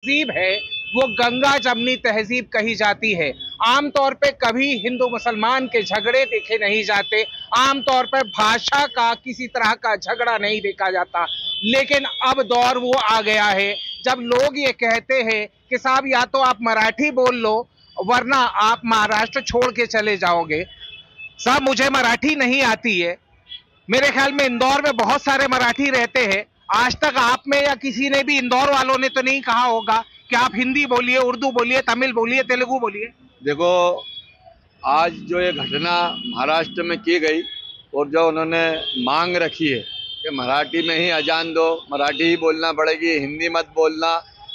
तहजीब है वो गंगा जमनी तहजीब कही जाती है। आमतौर पे कभी हिंदू मुसलमान के झगड़े देखे नहीं जाते, आमतौर पर भाषा का किसी तरह का झगड़ा नहीं देखा जाता। लेकिन अब दौर वो आ गया है जब लोग ये कहते हैं कि साहब या तो आप मराठी बोल लो वरना आप महाराष्ट्र छोड़ के चले जाओगे। साहब मुझे मराठी नहीं आती है, मेरे ख्याल में इंदौर में बहुत सारे मराठी रहते हैं। आज तक आप में या किसी ने भी इंदौर वालों ने तो नहीं कहा होगा कि आप हिंदी बोलिए, उर्दू बोलिए, तमिल बोलिए, तेलुगु बोलिए। देखो, आज जो ये घटना महाराष्ट्र में की गई और जो उन्होंने मांग रखी है कि मराठी में ही अजान दो, मराठी ही बोलना पड़ेगी, हिंदी मत बोलना,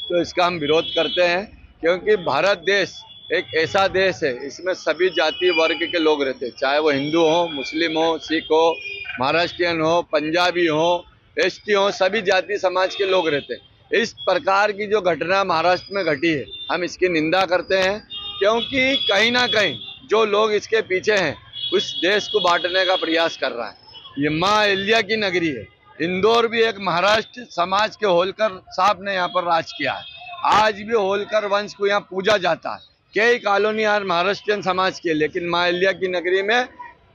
तो इसका हम विरोध करते हैं। क्योंकि भारत देश एक ऐसा देश है, इसमें सभी जाति वर्ग के लोग रहते हैं, चाहे वो हिंदू हो, मुस्लिम हो, सिख हो, महाराष्ट्रियन हो, पंजाबी हो, एसटी हो, सभी जाति समाज के लोग रहते हैं। इस प्रकार की जो घटना महाराष्ट्र में घटी है, हम इसकी निंदा करते हैं। क्योंकि कहीं ना कहीं जो लोग इसके पीछे हैं उस देश को बांटने का प्रयास कर रहा है। ये माँ अहिल्या की नगरी है। इंदौर भी एक महाराष्ट्र समाज के होलकर साहब ने यहाँ पर राज किया है। आज भी होलकर वंश को यहाँ पूजा जाता है। कई कॉलोनी आज महाराष्ट्रियन समाज की है, लेकिन माँ अहिल्या की नगरी में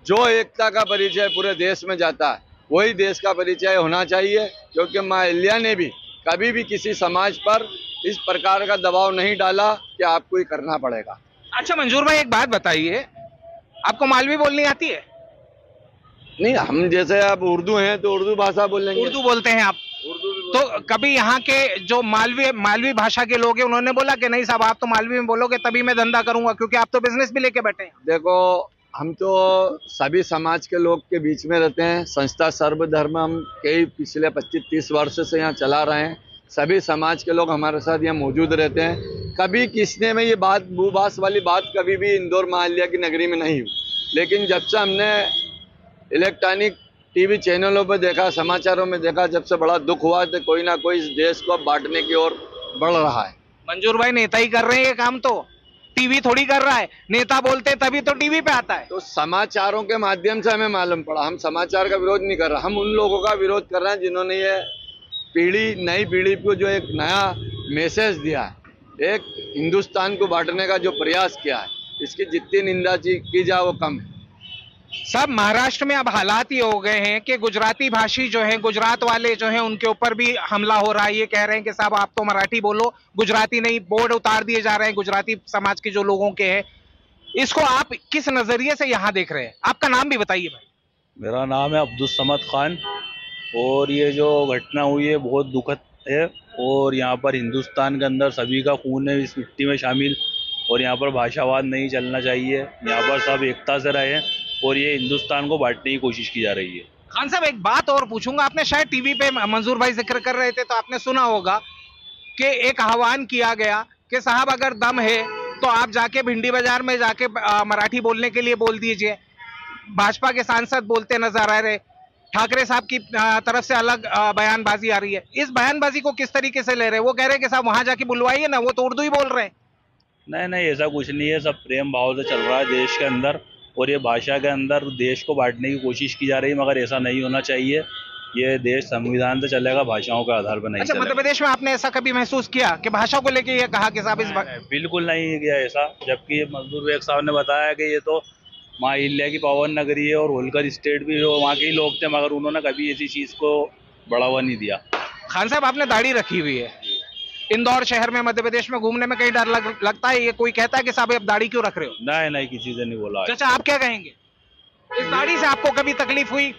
जो एकता का परिचय पूरे देश में जाता है वही देश का परिचय होना चाहिए। क्योंकि माँ अहिल्या ने भी कभी भी किसी समाज पर इस प्रकार का दबाव नहीं डाला कि आपको ही करना पड़ेगा। अच्छा मंजूर भाई, एक बात बताइए, आपको मालवी बोलनी आती है? नहीं, हम जैसे आप उर्दू हैं तो उर्दू भाषा बोलेंगे। उर्दू बोलते हैं आप? उर्दू भी तो कभी यहाँ के जो मालवी भाषा के लोग हैं उन्होंने बोला कि नहीं साहब आप तो मालवी में बोलोगे तभी मैं धंधा करूंगा, क्योंकि आप तो बिजनेस भी लेके बैठे हैं? देखो, हम तो सभी समाज के लोग के बीच में रहते हैं। संस्था सर्वधर्म हम कई पिछले 25-30 वर्ष से यहाँ चला रहे हैं। सभी समाज के लोग हमारे साथ यहाँ मौजूद रहते हैं। कभी किसने में ये बात भूभाष वाली बात कभी भी इंदौर माँ अहिल्या की नगरी में नहीं हुई। लेकिन जब से हमने इलेक्ट्रॉनिक टीवी चैनलों पर देखा, समाचारों में देखा, जब से बड़ा दुख हुआ कि कोई ना कोई इस देश को बांटने की ओर बढ़ रहा है। मंजूर भाई, नेता ही कर रहे हैं ये काम, तो टीवी थोड़ी कर रहा है। नेता बोलते तभी तो टीवी पे आता है। तो समाचारों के माध्यम से हमें मालूम पड़ा। हम समाचार का विरोध नहीं कर रहे, हम उन लोगों का विरोध कर रहे हैं जिन्होंने ये नई पीढ़ी को जो एक नया मैसेज दिया है, एक हिंदुस्तान को बांटने का जो प्रयास किया है, इसकी जितनी निंदा की जाए वो कम है। सब महाराष्ट्र में अब हालात ये हो गए हैं कि गुजराती भाषी जो हैं, गुजरात वाले जो हैं, उनके ऊपर भी हमला हो रहा है। ये कह रहे हैं कि साहब आप तो मराठी बोलो, गुजराती नहीं। बोर्ड उतार दिए जा रहे हैं गुजराती समाज के जो लोगों के हैं। इसको आप किस नजरिए से यहाँ देख रहे हैं? आपका नाम भी बताइए भाई। मेरा नाम है अब्दुल समद खान और ये जो घटना हुई है बहुत दुखद है। और यहाँ पर हिंदुस्तान के अंदर सभी का खून है इस मिट्टी में शामिल, और यहाँ पर भाषावाद नहीं चलना चाहिए। यहाँ पर सब एकता से रहे और ये हिंदुस्तान को बांटने की कोशिश की जा रही है। खान साहब, एक बात और पूछूंगा, आपने शायद टीवी पे मंजूर भाई जिक्र कर रहे थे तो आपने सुना होगा कि एक आह्वान किया गया कि साहब अगर दम है तो आप जाके भिंडी बाजार में जाके मराठी बोलने के लिए बोल दीजिए। भाजपा के सांसद बोलते नजर आ रहे, ठाकरे साहब की तरफ से अलग बयानबाजी आ रही है। इस बयानबाजी को किस तरीके से ले रहे हैं? वो कह रहे हैं कि साहब वहां जाके बुलवाइए ना, वो तो उर्दू ही बोल रहे हैं। नहीं, ऐसा कुछ नहीं है। सब प्रेम भाव से चल रहा है देश के अंदर, और ये भाषा के अंदर देश को बांटने की कोशिश की जा रही है, मगर ऐसा नहीं होना चाहिए। ये देश संविधान से चलेगा, भाषाओं के आधार पर नहीं अच्छा, चलेगा। मध्य प्रदेश में आपने ऐसा कभी महसूस किया कि भाषा को लेके ये कहा कि साहब इस बिल्कुल नहीं किया ऐसा। जबकि मजदूर बेग साहब ने बताया कि ये तो माँ अहिल्या की पावन नगरी है और होलकर स्टेट भी जो वहाँ के ही लोग थे, मगर उन्होंने कभी ऐसी चीज़ को बढ़ावा नहीं दिया। खान साहब, आपने दाढ़ी रखी हुई है, इंदौर शहर में मध्य प्रदेश में घूमने में कहीं डर लगता है? ये कोई कहता है कि साहब आप दाढ़ी क्यों रख रहे हो? नहीं, किसी से नहीं बोला। चाचा, आप क्या कहेंगे? इस दाढ़ी से आपको कभी तकलीफ हुई?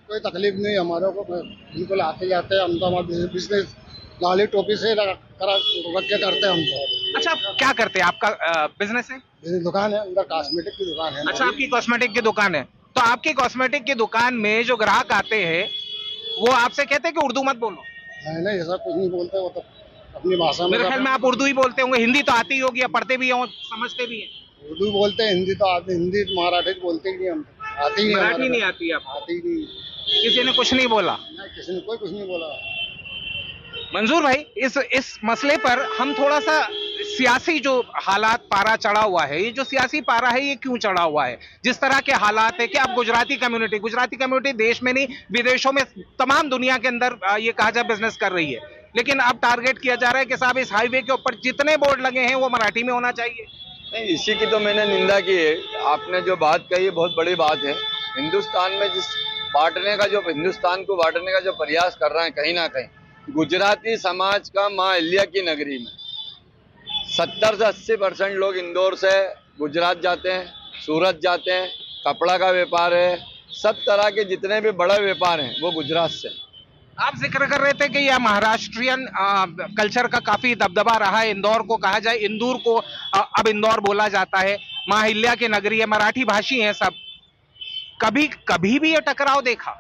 कोई तकलीफ नहीं हमारे को, बिल्कुल आते जाते हम तो हमारा बिजनेस लाली टोपी से रख के करते हैं हम तो। अच्छा, क्या करते हैं? आपका बिजनेस है? दुकान है, अंदर कॉस्मेटिक की दुकान है। अच्छा, आपकी कॉस्मेटिक की दुकान है। तो आपकी कॉस्मेटिक की दुकान में जो ग्राहक आते हैं वो आपसे कहते हैं कि उर्दू मत बोलो? नहीं, ऐसा कुछ नहीं बोलते, वो तो अपनी भाषा में। मेरे ख्याल में आप उर्दू ही बोलते होंगे। हिंदी तो आती ही होगी, आप पढ़ते भी हो, समझते भी हैं। उर्दू बोलते हैं, हिंदी तो आती, हिंदी मराठी बोलते ही नहीं हम। आती ही मराठी नहीं आती आप? आती ही नहीं। किसी ने कुछ नहीं बोला? किसी ने कोई कुछ नहीं बोला। मंजूर भाई, इस मसले पर हम थोड़ा सा सियासी जो हालात पारा चढ़ा हुआ है, ये जो सियासी पारा है ये क्यों चढ़ा हुआ है? जिस तरह के हालात है कि अब गुजराती कम्युनिटी देश में नहीं विदेशों में, तमाम दुनिया के अंदर ये कहा जाए बिजनेस कर रही है। लेकिन अब टारगेट किया जा रहा है कि साहब इस हाईवे के ऊपर जितने बोर्ड लगे हैं वो मराठी में होना चाहिए। नहीं, इसी की तो मैंने निंदा की है। आपने जो बात कही है बहुत बड़ी बात है। हिंदुस्तान में हिंदुस्तान को बांटने का जो प्रयास कर रहे हैं, कहीं ना कहीं गुजराती समाज का माँ अहिल्या की नगरी में 70 से 80% लोग इंदौर से गुजरात जाते हैं, सूरत जाते हैं। कपड़ा का व्यापार है, सब तरह के जितने भी बड़े व्यापार हैं वो गुजरात से। आप जिक्र कर रहे थे कि यह महाराष्ट्रियन कल्चर का काफी दबदबा रहा है। इंदौर को कहा जाए, इंदौर को अब इंदौर बोला जाता है, माँ अहिल्या की नगरी है, मराठी भाषी हैं सब। कभी भी ये टकराव देखा?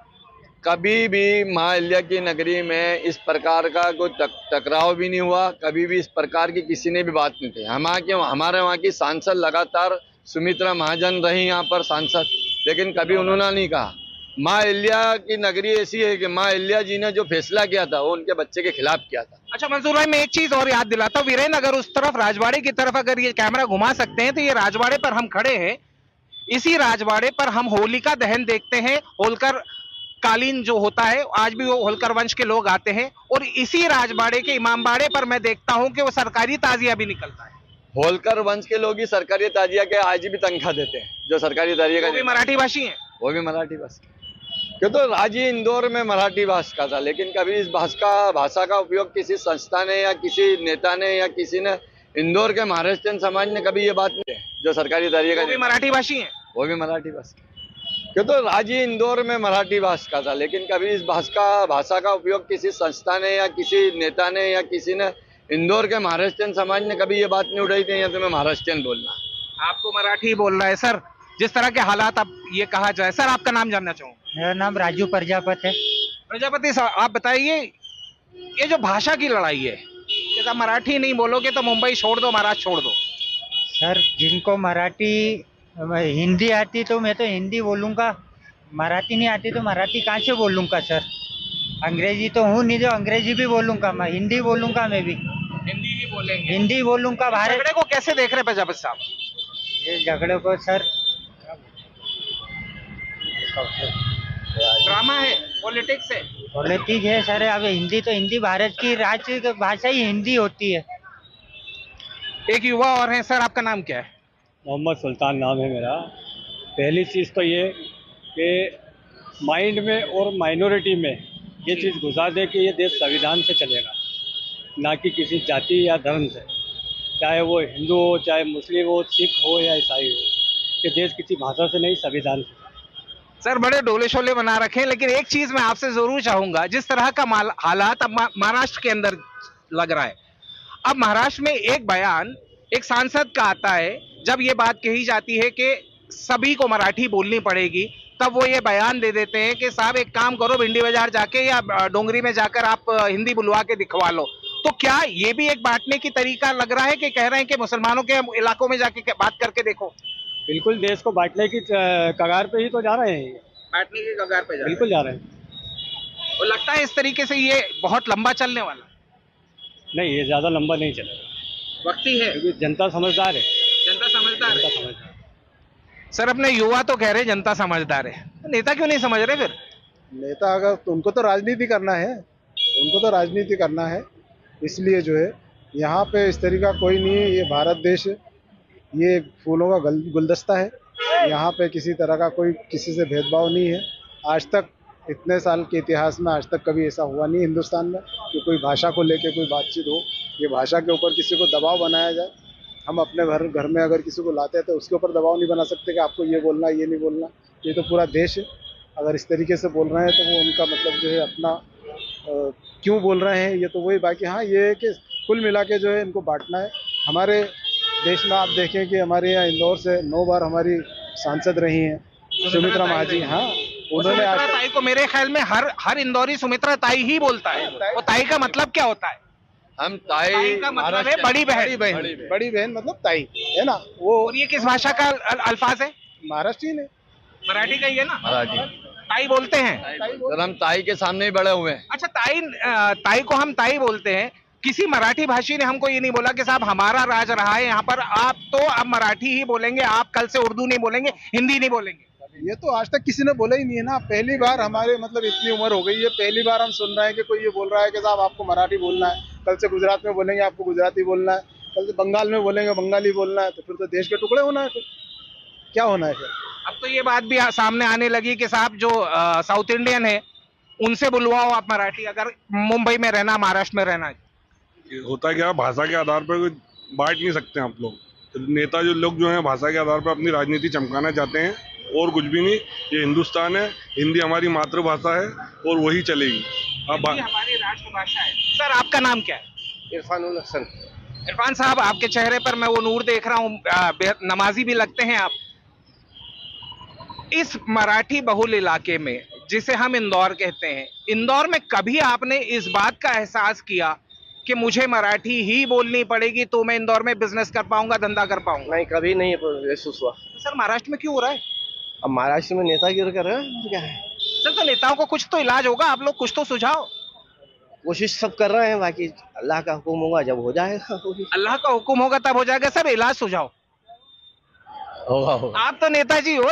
कभी भी माँ अहिल्या की नगरी में इस प्रकार का कोई टकराव भी नहीं हुआ। कभी भी इस प्रकार की किसी ने भी बात नहीं की। हमारे वहाँ की सांसद लगातार सुमित्रा महाजन रही यहाँ पर सांसद, लेकिन कभी उन्होंने नहीं कहा। माँ अहिल्या की नगरी ऐसी है कि माँ अहिल्या जी ने जो फैसला किया था वो उनके बच्चे के खिलाफ किया था। अच्छा मंसूर भाई, मैं एक चीज और याद दिलाता हूँ, वीरेन अगर उस तरफ राजवाड़े की तरफ अगर ये कैमरा घुमा सकते हैं तो ये राजवाड़े पर हम खड़े हैं। इसी राजवाड़े पर हम होलिका दहन देखते हैं। होलकर कालीन जो होता है, आज भी वो होलकर वंश के लोग आते हैं। और इसी राजवाड़े के इमामबाड़े पर मैं देखता हूं कि वो सरकारी ताजिया भी निकलता है। होलकर वंश के लोग ही सरकारी ताजिया के आज भी तनख्वाह देते हैं। जो सरकारी ताजिया का वो भी मराठी भाषी हैं। वो भी मराठी भाषा, क्यों तो आज ही इंदौर में मराठी भाषा था, लेकिन कभी इस भाषा का उपयोग किसी संस्था ने या किसी नेता ने या किसी ने इंदौर के महाराष्ट्रियन समाज ने कभी ये बात नहीं की। जो सरकारी ताजिया का वो भी मराठी भाषी हैं। वो भी मराठी भाषा, क्यों तो आज ही इंदौर में मराठी भाषा था, लेकिन कभी इस भाषा का उपयोग किसी संस्था ने या किसी नेता ने या किसी ने इंदौर के महाराष्ट्रियन समाज ने कभी ये बात नहीं उठाई थी या तुम्हें महाराष्ट्रियन बोलना। आपको मराठी बोलना है सर। जिस तरह के हालात अब ये कहा जाए, सर आपका नाम जानना चाहूंगा। मेरा नाम राजू प्रजापति है। प्रजापति साहब, आप बताइए, ये जो भाषा की लड़ाई है कि आप मराठी नहीं बोलोगे तो मुंबई छोड़ दो, महाराष्ट्र छोड़ दो। सर जिनको मराठी हिंदी आती तो मैं तो हिंदी बोलूँगा, मराठी नहीं आती तो मराठी कहाँ से बोलूँगा सर। अंग्रेजी तो हूँ नहीं, जो अंग्रेजी भी बोलूँगा, मैं हिंदी बोलूँगा, मैं भी हिंदी भी बोलेंगे। हिंदी बोलूँगा। भारत झगड़े को कैसे देख रहे प्रजापति साहब? ये झगड़े को सर ड्रामा है, पॉलिटिक्स है। पॉलिटिक्स है सर। अब हिंदी तो हिंदी भारत की राज्य भाषा ही हिंदी होती है। एक युवा और हैं सर, आपका नाम क्या है? मोहम्मद सुल्तान नाम है मेरा। पहली चीज़ तो ये कि माइंड में और माइनॉरिटी में ये चीज़ घुसा दे कि ये देश संविधान से चलेगा, ना कि किसी जाति या धर्म से, चाहे वो हिंदू हो, चाहे मुस्लिम हो, सिख हो या ईसाई हो। ये देश किसी भाषा से नहीं, संविधान से। सर बड़े डोले शोले बना रखे हैं, लेकिन एक चीज मैं आपसे जरूर चाहूंगा, जिस तरह का हालात अब महाराष्ट्र के अंदर लग रहा है। अब महाराष्ट्र में एक बयान एक सांसद का आता है, जब ये बात कही जाती है कि सभी को मराठी बोलनी पड़ेगी, तब वो ये बयान दे देते हैं कि साहब एक काम करो, भिंडी बाजार जाके या डोंगरी में जाकर आप हिंदी बुलवा के दिखवा लो। तो क्या ये भी एक बांटने की तरीका लग रहा है कि कह रहे हैं कि मुसलमानों के इलाकों में जाके बात करके देखो? बिल्कुल देश को बांटने की कगार पे ही तो जा रहे हैं। बांटने की कगार पे बिल्कुल जा रहे हैं। और लगता है इस तरीके से ये बहुत लंबा चलने वाला? नहीं, ये ज़्यादा लंबा नहीं चलेगा। वक्ती है, क्योंकि जनता समझदार है। जनता समझदार जनता है। समझदार है। सर अपने युवा तो कह रहे जनता समझदार है, नेता क्यों नहीं समझ रहे फिर? नेता अगर तो उनको तो राजनीति करना है, उनको तो राजनीति करना है, इसलिए जो है यहाँ पे इस तरीका कोई नहीं है। ये भारत देश है, ये फूलों का गुलदस्ता है। यहाँ पे किसी तरह का कोई किसी से भेदभाव नहीं है। आज तक इतने साल के इतिहास में आज तक कभी ऐसा हुआ नहीं हिंदुस्तान में कि कोई भाषा को लेके कोई बातचीत हो, ये भाषा के ऊपर किसी को दबाव बनाया जाए। हम अपने घर में अगर किसी को लाते हैं तो उसके ऊपर दबाव नहीं बना सकते कि आपको ये बोलना ये नहीं बोलना। ये तो पूरा देश है, अगर इस तरीके से बोल रहे हैं तो वो उनका मतलब जो है अपना क्यों बोल रहे हैं ये तो वही। बाकी हाँ ये है कि कुल मिला के जो है इनको बांटना है। हमारे देश में आप देखें कि हमारे यहाँ इंदौर से 9 बार हमारी सांसद रही हैं सुमित्रा महाजन। हाँ उन्होंने सुमित्रा ताई को मेरे ख्याल में हर इंदौरी सुमित्रा ताई ही बोलता है। वो ताई का मतलब क्या होता है? हम ताई का मतलब है बड़ी बहन। बड़ी बहन मतलब ताई है ना वो। और ये किस भाषा का अल्फाज है? महाराष्ट्रीयन है, मराठी का ही है ना? मराठी। ताई बोलते हैं सर हम ताई के सामने ही बड़े हुए हैं। अच्छा, ताई को हम ताई बोलते हैं। किसी मराठी भाषी ने हमको ये नहीं बोला कि साहब हमारा राज रहा है यहाँ पर, आप तो अब मराठी ही बोलेंगे, आप कल से उर्दू नहीं बोलेंगे, हिंदी नहीं बोलेंगे? ये तो आज तक किसी ने बोला ही नहीं है ना। पहली बार हमारे मतलब इतनी उम्र हो गई है, पहली बार हम सुन रहे हैं कि कोई ये बोल रहा है कि साहब आपको मराठी बोलना है, कल से गुजरात में बोलेंगे आपको गुजराती बोलना है, कल से बंगाल में बोलेंगे बंगाली बोलना है, तो फिर तो देश के टुकड़े होना है। फिर क्या होना है? फिर अब तो ये बात भी सामने आने लगी कि साहब जो साउथ इंडियन है उनसे बुलवाओ आप मराठी, अगर मुंबई में रहना, महाराष्ट्र में रहना है। होता क्या, भाषा के आधार पर कोई बांट नहीं सकते आप लोग। नेता जो लोग जो हैं भाषा के आधार पर अपनी राजनीति चमकाना चाहते हैं, और कुछ भी नहीं। ये हिंदुस्तान है, हिंदी हमारी मातृभाषा है और वही चलेगी। अब हमारी राष्ट्रभाषा है। सर आपका नाम क्या है? इरफानुल हसन। इरफान साहब, आपके चेहरे पर मैं वो नूर देख रहा हूँ, नमाजी भी लगते हैं आप। इस मराठी बहुल इलाके में जिसे हम इंदौर कहते हैं, इंदौर में कभी आपने इस बात का एहसास किया कि मुझे मराठी ही बोलनी पड़ेगी तो मैं इंदौर में बिजनेस कर पाऊंगा, धंधा कर पाऊंगा? नहीं, कभी नहीं महसूस हुआ। सर महाराष्ट्र में क्यों हो रहा है? अब महाराष्ट्र में नेतागिरी कर रहे हैं, क्या है? सर तो नेताओं को कुछ तो इलाज होगा, आप लोग कुछ तो सुझाव। कोशिश सब कर रहे हैं, बाकी अल्लाह का हुक्म होगा जब हो जाएगा। अल्लाह का हुक्म होगा तब हो जाएगा। सर इलाज सुझाव होगा। आप तो नेताजी हो,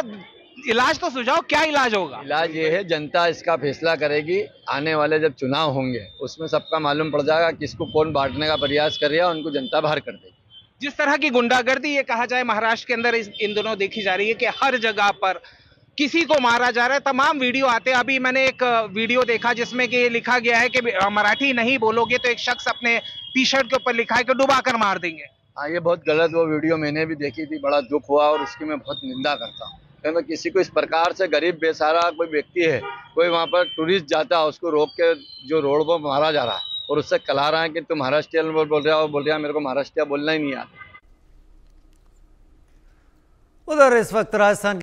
इलाज तो सुझाव, क्या इलाज होगा? इलाज ये है, जनता इसका फैसला करेगी। आने वाले जब चुनाव होंगे उसमें सबका मालूम पड़ जाएगा किसको कौन बांटने का प्रयास कर रहा है, उनको जनता बाहर कर देगी। जिस तरह की गुंडागर्दी ये कहा जाए महाराष्ट्र के अंदर इन दिनों देखी जा रही है कि हर जगह पर किसी को मारा जा रहा है, तमाम वीडियो आते हैं। अभी मैंने एक वीडियो देखा जिसमें कि लिखा गया है कि मराठी नहीं बोलोगे तो एक शख्स अपने टी शर्ट के ऊपर लिखा है कि डुबा कर मार देंगे। हाँ, ये बहुत गलत वो वीडियो मैंने भी देखी थी, बड़ा दुख हुआ और उसकी मैं बहुत निंदा करता हूँ। क्योंकि किसी को इस प्रकार से गरीब बेसहारा कोई व्यक्ति है, कोई वहाँ पर टूरिस्ट जाता है, उसको रोक के जो रोड पर मारा जा रहा है और उससे कला रहा है कि तुम महाराष्ट्रियन बोल रहा है, मेरे को महाराष्ट्र बोलना ही नहीं आता। उधर इस वक्त राजस्थान